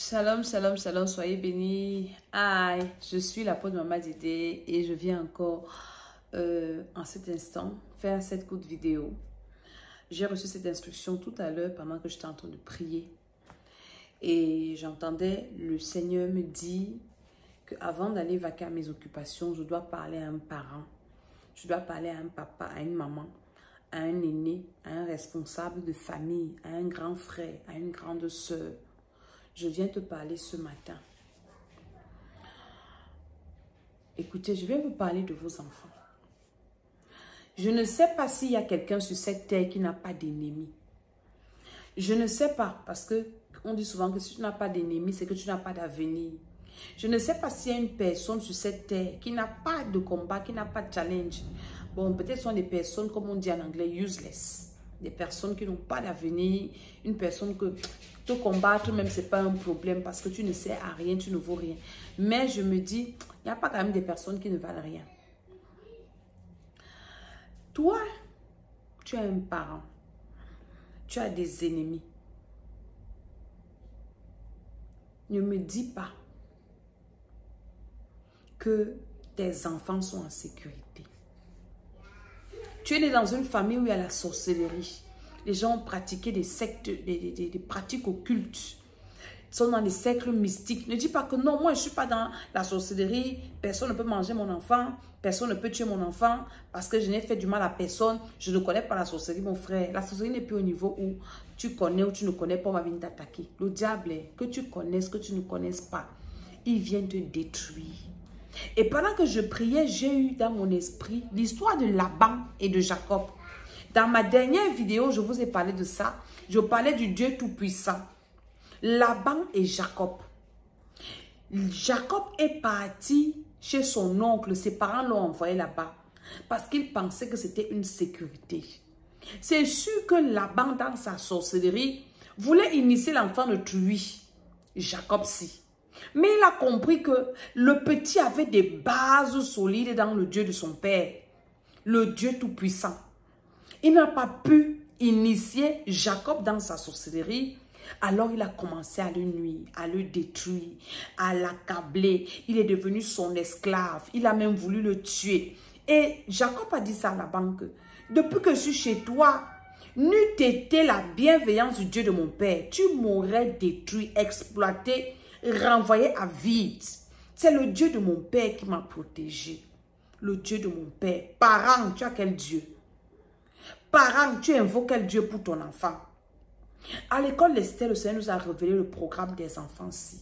Shalom, shalom, shalom, soyez bénis. Aïe, je suis l'apôtre Maman Dédé et je viens encore en cet instant faire cette courte vidéo. J'ai reçu cette instruction tout à l'heure pendant que j'étais en train de prier. Et j'entendais le Seigneur me dire qu'avant d'aller vaquer à mes occupations, je dois parler à un parent. Je dois parler à un papa, à une maman, à un aîné, à un responsable de famille, à un grand frère, à une grande sœur. Je viens te parler ce matin. Écoutez, je vais vous parler de vos enfants. Je ne sais pas s'il y a quelqu'un sur cette terre qui n'a pas d'ennemi. Je ne sais pas, parce qu'on dit souvent que si tu n'as pas d'ennemi, c'est que tu n'as pas d'avenir. Je ne sais pas s'il y a une personne sur cette terre qui n'a pas de combat, qui n'a pas de challenge. Bon, peut-être ce sont des personnes, comme on dit en anglais, useless. Des personnes qui n'ont pas d'avenir. Une personne que te combattre même, ce n'est pas un problème parce que tu ne sais à rien, tu ne vaux rien. Mais je me dis, il n'y a pas quand même des personnes qui ne valent rien. Toi, tu as un parent. Tu as des ennemis. Ne me dis pas que tes enfants sont en sécurité. Tu es né dans une famille où il y a la sorcellerie. Les gens ont pratiqué des sectes, des pratiques occultes. Ils sont dans des cercles mystiques. Ne dis pas que non, moi je ne suis pas dans la sorcellerie. Personne ne peut manger mon enfant. Personne ne peut tuer mon enfant parce que je n'ai fait du mal à personne. Je ne connais pas la sorcellerie, mon frère. La sorcellerie n'est plus au niveau où tu connais ou tu ne connais pas, on va venir t'attaquer. Le diable, que tu connaisses, que tu ne connaisses pas, il vient te détruire. Et pendant que je priais, j'ai eu dans mon esprit l'histoire de Laban et de Jacob. Dans ma dernière vidéo, je vous ai parlé de ça. Je parlais du Dieu Tout-Puissant. Laban et Jacob. Jacob est parti chez son oncle. Ses parents l'ont envoyé là-bas parce qu'il pensait que c'était une sécurité. C'est sûr que Laban, dans sa sorcellerie, voulait initier l'enfant de truie. Jacob si. Mais il a compris que le petit avait des bases solides dans le Dieu de son père, le Dieu Tout-Puissant. Il n'a pas pu initier Jacob dans sa sorcellerie. Alors il a commencé à le nuire, à le détruire, à l'accabler. Il est devenu son esclave. Il a même voulu le tuer. Et Jacob a dit ça à Laban que depuis que je suis chez toi, n'eût été la bienveillance du Dieu de mon père, tu m'aurais détruit, exploité, renvoyé à vide. C'est le Dieu de mon père qui m'a protégé. Le Dieu de mon père. Parent, tu as quel Dieu? Parent, tu invoques quel Dieu pour ton enfant? À l'école d'Esther, le Seigneur nous a révélé le programme des enfants-ci.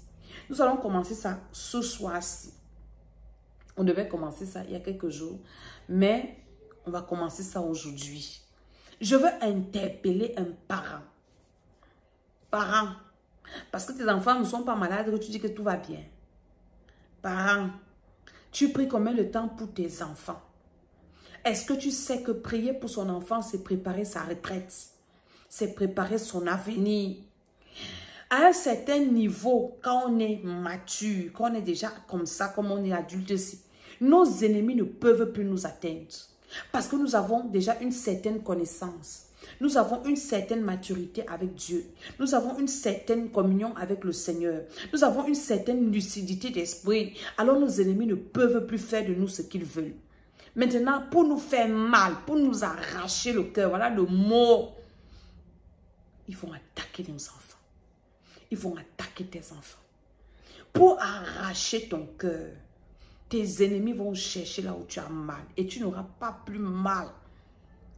Nous allons commencer ça ce soir-ci. On devait commencer ça il y a quelques jours, mais on va commencer ça aujourd'hui. Je veux interpeller un parent. Parent, parce que tes enfants ne sont pas malades, que tu dis que tout va bien. Parent, tu pries combien de temps pour tes enfants? Est-ce que tu sais que prier pour son enfant, c'est préparer sa retraite? C'est préparer son avenir. À un certain niveau, quand on est mature, quand on est déjà comme ça, comme on est adulte ici, nos ennemis ne peuvent plus nous atteindre. Parce que nous avons déjà une certaine connaissance. Nous avons une certaine maturité avec Dieu. Nous avons une certaine communion avec le Seigneur. Nous avons une certaine lucidité d'esprit. Alors nos ennemis ne peuvent plus faire de nous ce qu'ils veulent. Maintenant, pour nous faire mal, pour nous arracher le cœur, voilà le mot. Ils vont attaquer nos enfants. Ils vont attaquer tes enfants. Pour arracher ton cœur, tes ennemis vont chercher là où tu as mal. Et tu n'auras pas plus mal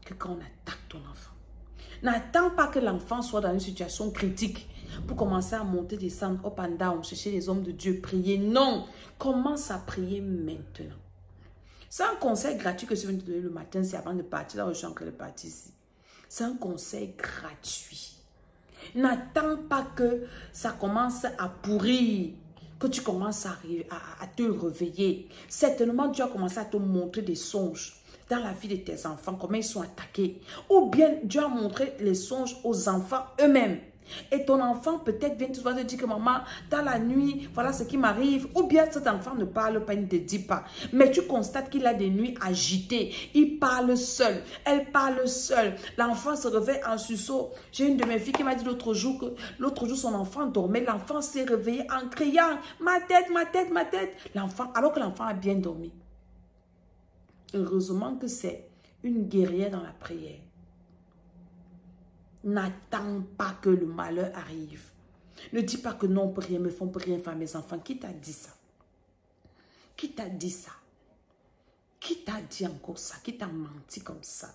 que quand on attaque ton enfant. N'attends pas que l'enfant soit dans une situation critique pour commencer à monter, descendre, up and down, chercher les hommes de Dieu, prier. Non, commence à prier maintenant. C'est un conseil gratuit que je viens de donner le matin, c'est avant de partir. Là où je suis en train de partir ici. C'est un conseil gratuit. N'attends pas que ça commence à pourrir, que tu commences à te réveiller. Certainement, Dieu a commencé à te montrer des songes dans la vie de tes enfants, comment ils sont attaqués. Ou bien, Dieu a montré les songes aux enfants eux-mêmes. Et ton enfant peut-être vient te dire que maman, dans la nuit, voilà ce qui m'arrive. Ou bien cet enfant ne parle pas, il ne te dit pas. Mais tu constates qu'il a des nuits agitées. Il parle seul. Elle parle seule. L'enfant se réveille en sursaut. J'ai une de mes filles qui m'a dit l'autre jour que son enfant dormait. L'enfant s'est réveillé en criant ma tête, ma tête, ma tête. L'enfant, alors que l'enfant a bien dormi. Heureusement que c'est une guerrière dans la prière. N'attends pas que le malheur arrive. Ne dis pas que non, on peut rien me faire, on peut rien faire à mes enfants. Qui t'a dit ça? Qui t'a dit ça? Qui t'a dit encore ça? Qui t'a menti comme ça?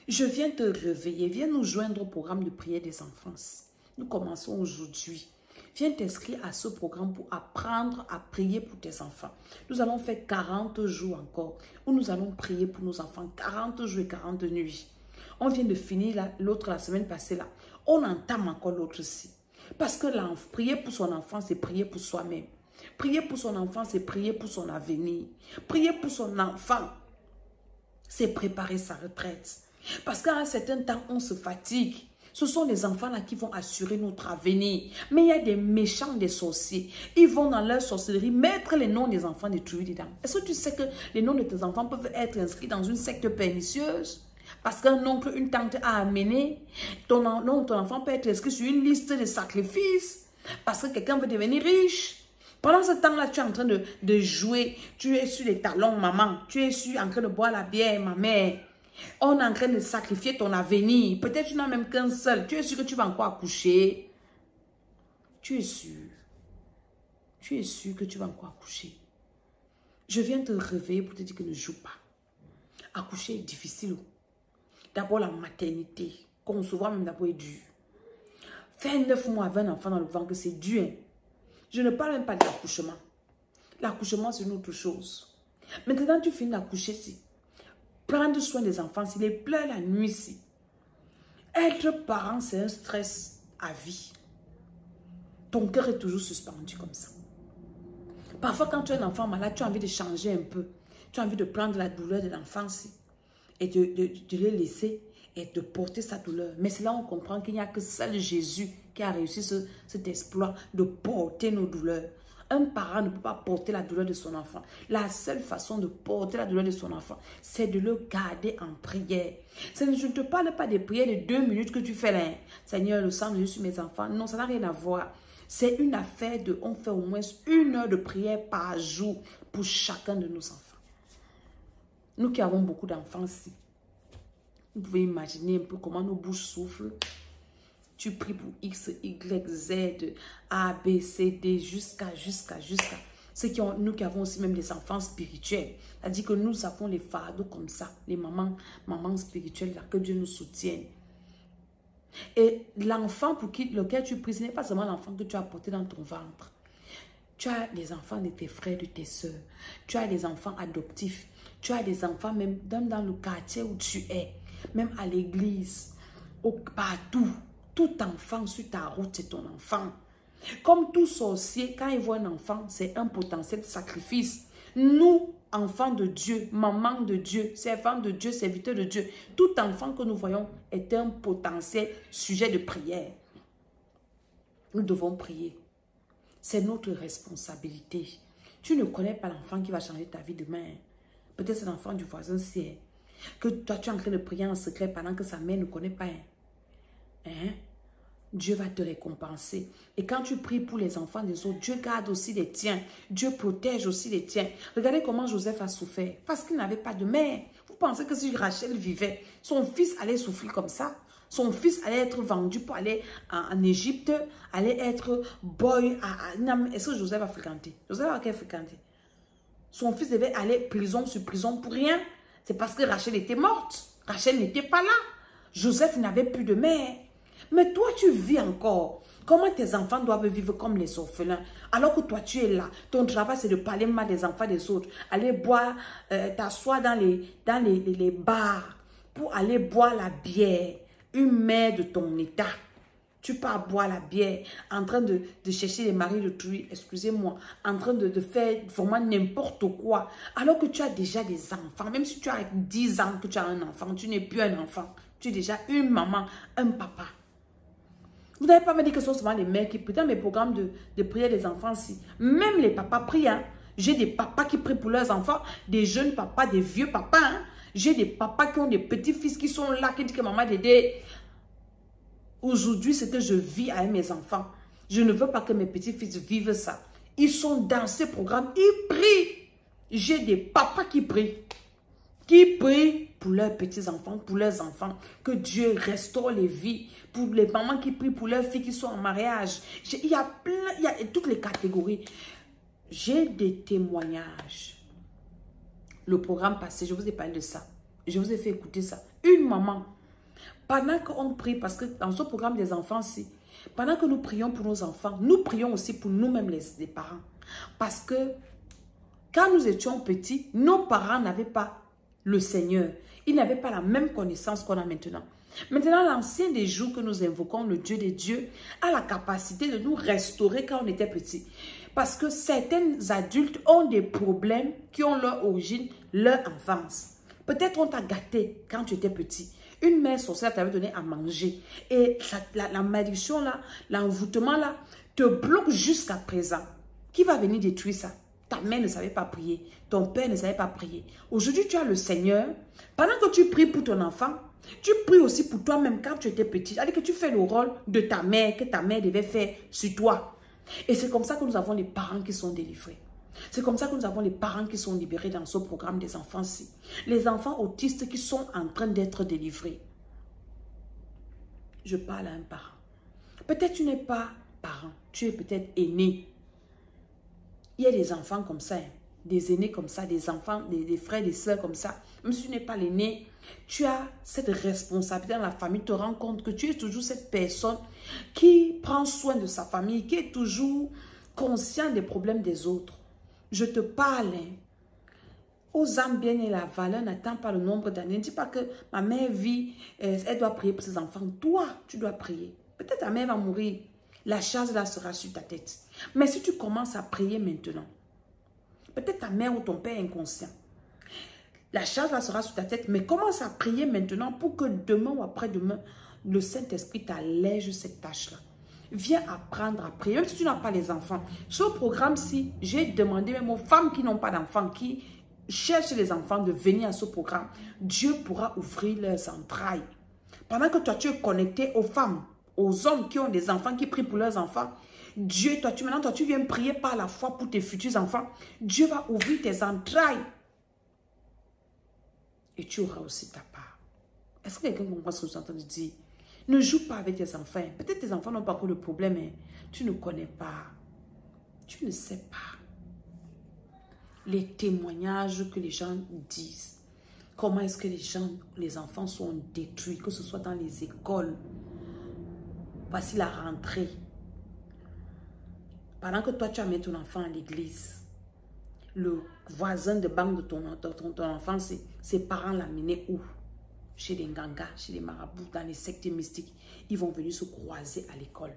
Je viens te réveiller. Viens nous joindre au programme de prière des enfants. Nous commençons aujourd'hui. Viens t'inscrire à ce programme pour apprendre à prier pour tes enfants. Nous allons faire 40 jours encore où nous allons prier pour nos enfants. 40 jours et 40 nuits. On vient de finir l'autre la semaine passée là. On entame encore l'autre aussi. Parce que prier pour son enfant, c'est prier pour soi-même. Prier pour son enfant, c'est prier pour son avenir. Prier pour son enfant, c'est préparer sa retraite. Parce qu'à un certain temps, on se fatigue. Ce sont les enfants là qui vont assurer notre avenir. Mais il y a des méchants, des sorciers. Ils vont dans leur sorcellerie mettre les noms des enfants détruits dedans. Est-ce que tu sais que les noms de tes enfants peuvent être inscrits dans une secte pernicieuse? Parce qu'un oncle, une tante a amené, ton enfant peut être inscrit sur une liste de sacrifices. Parce que quelqu'un veut devenir riche. Pendant ce temps-là, tu es en train de jouer. Tu es sur les talons, maman. Tu es en train de boire la bière, ma mère. On est en train de sacrifier ton avenir. Peut-être tu n'as même qu'un seul. Tu es sûr que tu vas encore accoucher. Tu es sûr. Tu es sûr que tu vas encore accoucher. Je viens te réveiller pour te dire que ne joue pas. Accoucher est difficile. D'abord la maternité. Concevoir même d'abord est dur. Faire 9 mois avec un enfant dans le ventre, c'est dur. Hein? Je ne parle même pas de l'accouchement. L'accouchement, c'est une autre chose. Maintenant, tu finis d'accoucher ici. Prendre soin des enfants, s'il les pleure la nuit ici. Être parent, c'est un stress à vie. Ton cœur est toujours suspendu comme ça. Parfois, quand tu es un enfant malade, tu as envie de changer un peu. Tu as envie de prendre la douleur de l'enfant et de le laisser et de porter sa douleur. Mais c'est là on comprend qu'il n'y a que seul Jésus qui a réussi cet exploit de porter nos douleurs. Un parent ne peut pas porter la douleur de son enfant. La seule façon de porter la douleur de son enfant, c'est de le garder en prière. Je ne te parle pas des prières de 2 minutes que tu fais là. Seigneur, le sang de Jésus sur mes enfants. Non, ça n'a rien à voir. C'est une affaire de, on fait au moins 1 heure de prière par jour pour chacun de nos enfants. Nous qui avons beaucoup d'enfants ici, vous pouvez imaginer un peu comment nos bouches soufflent. Tu pries pour X, Y, Z, A, B, C, D, jusqu'à. Nous qui avons aussi même des enfants spirituels. C'est-à-dire que nous avons les fardeaux comme ça. Les mamans spirituelles, là, que Dieu nous soutienne. Et l'enfant pour lequel tu pries, ce n'est pas seulement l'enfant que tu as porté dans ton ventre. Tu as les enfants de tes frères, de tes soeurs. Tu as des enfants adoptifs. Tu as des enfants même dans le quartier où tu es. Même à l'église. Partout. Tout enfant sur ta route, c'est ton enfant. Comme tout sorcier, quand il voit un enfant, c'est un potentiel sacrifice. Nous, enfants de Dieu, maman de Dieu, servants de Dieu, serviteurs de Dieu, tout enfant que nous voyons est un potentiel sujet de prière. Nous devons prier. C'est notre responsabilité. Tu ne connais pas l'enfant qui va changer ta vie demain. Peut-être c'est l'enfant du voisin, c'est que toi tu es en train de prier en secret pendant que sa mère ne connaît pas. Hein? Dieu va te récompenser. Et quand tu pries pour les enfants des autres, Dieu garde aussi les tiens. Dieu protège aussi les tiens. Regardez comment Joseph a souffert. Parce qu'il n'avait pas de mère. Vous pensez que si Rachel vivait, son fils allait souffrir comme ça? Son fils allait être vendu pour aller en Égypte, allait être boy. Est-ce que Joseph a fréquenté? Joseph a fréquenté. Son fils devait aller prison sur prison pour rien. C'est parce que Rachel était morte. Rachel n'était pas là. Joseph n'avait plus de mère. Mais toi, tu vis encore. Comment tes enfants doivent vivre comme les orphelins? Alors que toi, tu es là. Ton travail, c'est de parler mal des enfants des autres. Aller boire, t'asseoir dans les bars pour aller boire la bière. Une mère de ton état. Tu pars boire la bière, en train de chercher les maris d'autrui, excusez-moi, en train de faire vraiment n'importe quoi. Alors que tu as déjà des enfants. Même si tu as 10 ans que tu as un enfant, tu n'es plus un enfant. Tu es déjà une maman, un papa. Vous n'avez pas me dit que ce sont souvent les mères qui prient. Dans mes programmes de prière des enfants, si. Même les papas prient. Hein. J'ai des papas qui prient pour leurs enfants, des jeunes papas, des vieux papas. Hein. J'ai des papas qui ont des petits-fils qui sont là, qui disent que maman Dédé, aujourd'hui, c'est que je vis avec mes enfants. Je ne veux pas que mes petits-fils vivent ça. Ils sont dans ces programmes, ils prient. J'ai des papas qui prient pour leurs petits-enfants, pour leurs enfants. Que Dieu restaure les vies. Pour les mamans qui prient pour leurs filles qui sont en mariage. Il y a plein, il y a toutes les catégories. J'ai des témoignages. Le programme passé, je vous ai parlé de ça. Je vous ai fait écouter ça. Une maman, pendant qu'on prie, parce que dans ce programme des enfants, pendant que nous prions pour nos enfants, nous prions aussi pour nous-mêmes les parents. Parce que quand nous étions petits, nos parents n'avaient pas le Seigneur. Ils n'avaient pas la même connaissance qu'on a maintenant. Maintenant, l'ancien des jours que nous invoquons, le Dieu des dieux, a la capacité de nous restaurer quand on était petits. Parce que certains adultes ont des problèmes qui ont leur origine, leur enfance. Peut-être on t'a gâté quand tu étais petit. Une mère sorcière t'avait donné à manger. Et la malédiction là, l'envoûtement là, te bloque jusqu'à présent. Qui va venir détruire ça? Ta mère ne savait pas prier. Ton père ne savait pas prier. Aujourd'hui, tu as le Seigneur. Pendant que tu pries pour ton enfant, tu pries aussi pour toi-même quand tu étais petit. C'est-à-dire que tu fais le rôle de ta mère, que ta mère devait faire sur toi. Et c'est comme ça que nous avons les parents qui sont délivrés. C'est comme ça que nous avons les parents qui sont libérés dans ce programme des enfants-ci. Les enfants autistes qui sont en train d'être délivrés. Je parle à un parent. Peut-être tu n'es pas parent, tu es peut-être aîné. Il y a des enfants comme ça, hein, des aînés comme ça, des enfants, des frères, des soeurs comme ça. Même si tu n'es pas l'aîné, tu as cette responsabilité dans la famille, tu te rends compte que tu es toujours cette personne qui prend soin de sa famille, qui est toujours conscient des problèmes des autres. Je te parle, hein, aux âmes bien et la valeur n'attend pas le nombre d'années. Ne dis pas que ma mère vit, elle doit prier pour ses enfants. Toi, tu dois prier. Peut-être ta mère va mourir. La charge là sera sur ta tête. Mais si tu commences à prier maintenant, peut-être ta mère ou ton père est inconscient. La charge là sera sur ta tête, mais commence à prier maintenant pour que demain ou après-demain, le Saint-Esprit t'allège cette tâche-là. Viens apprendre à prier, même si tu n'as pas les enfants. Ce programme-ci, j'ai demandé même aux femmes qui n'ont pas d'enfants, qui cherchent les enfants de venir à ce programme. Dieu pourra ouvrir leurs entrailles. Pendant que toi, tu es connecté aux femmes, aux hommes qui ont des enfants, qui prient pour leurs enfants, Dieu, maintenant, tu viens prier par la foi pour tes futurs enfants. Dieu va ouvrir tes entrailles. Et tu auras aussi ta part. Est-ce que quelqu'un comprend ce que je suis en train de dire? Ne joue pas avec tes enfants. Peut-être tes enfants n'ont pas encore de problème. Hein. Tu ne connais pas. Tu ne sais pas. Les témoignages que les gens disent. Comment est-ce que les enfants sont détruits, que ce soit dans les écoles. Voici la rentrée. Pendant que toi, tu amènes ton enfant à l'église, le voisin de banque de ton enfant, ses parents l'amenaient où? Chez les Ngangas, chez les marabouts, dans les sectes mystiques. Ils vont venir se croiser à l'école.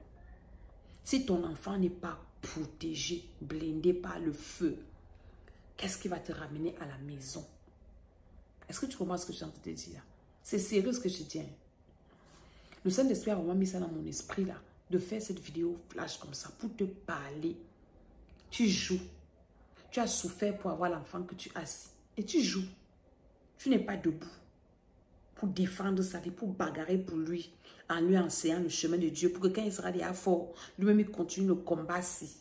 Si ton enfant n'est pas protégé, blindé par le feu, qu'est-ce qui va te ramener à la maison? Est-ce que tu comprends ce que je suis en train de te dire? C'est sérieux ce que je dis. Hein? Le Saint-Esprit a vraiment mis ça dans mon esprit là, de faire cette vidéo flash comme ça pour te parler. Tu joues. Tu as souffert pour avoir l'enfant que tu as. Et tu joues. Tu n'es pas debout pour défendre sa vie, pour bagarrer pour lui, en lui enseignant le chemin de Dieu, pour que quand il sera déjà fort, lui-même il continue le combat-ci.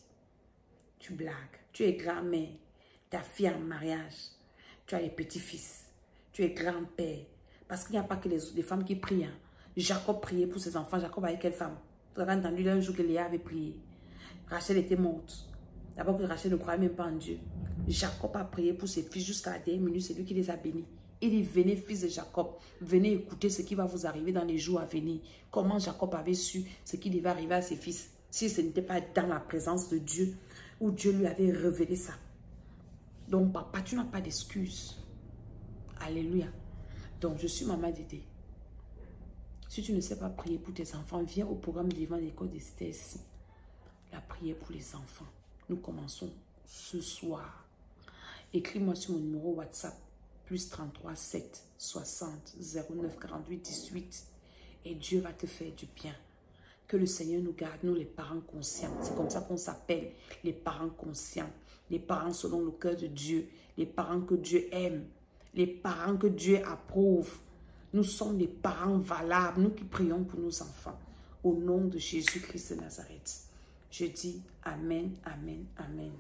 Tu blagues. Tu es grand-mère. Ta fille en mariage. Tu as les petits-fils. Tu es grand-père. Parce qu'il n'y a pas que les femmes qui prient. Hein. Jacob priait pour ses enfants. Jacob avec quelle femme? Vous avez entendu un jour que Léa avait prié. Rachel était morte. D'abord que Rachel ne croyait même pas en Dieu. Jacob a prié pour ses fils jusqu'à la dernière minute. C'est lui qui les a bénis. Il dit, venez fils de Jacob. Venez écouter ce qui va vous arriver dans les jours à venir. Comment Jacob avait su ce qui devait arriver à ses fils. Si ce n'était pas dans la présence de Dieu. Où Dieu lui avait révélé ça. Donc papa, tu n'as pas d'excuses. Alléluia. Donc je suis maman Dédé. Si tu ne sais pas prier pour tes enfants, viens au programme vivant de l'école d'Esther ici. La prière pour les enfants. Nous commençons ce soir. Écris-moi sur mon numéro WhatsApp. Plus 33 7 60 09 48 18. Et Dieu va te faire du bien. Que le Seigneur nous garde, nous les parents conscients. C'est comme ça qu'on s'appelle, les parents conscients. Les parents selon le cœur de Dieu. Les parents que Dieu aime. Les parents que Dieu approuve. Nous sommes les parents valables, nous qui prions pour nos enfants. Au nom de Jésus-Christ de Nazareth. Je dis Amen, Amen, Amen.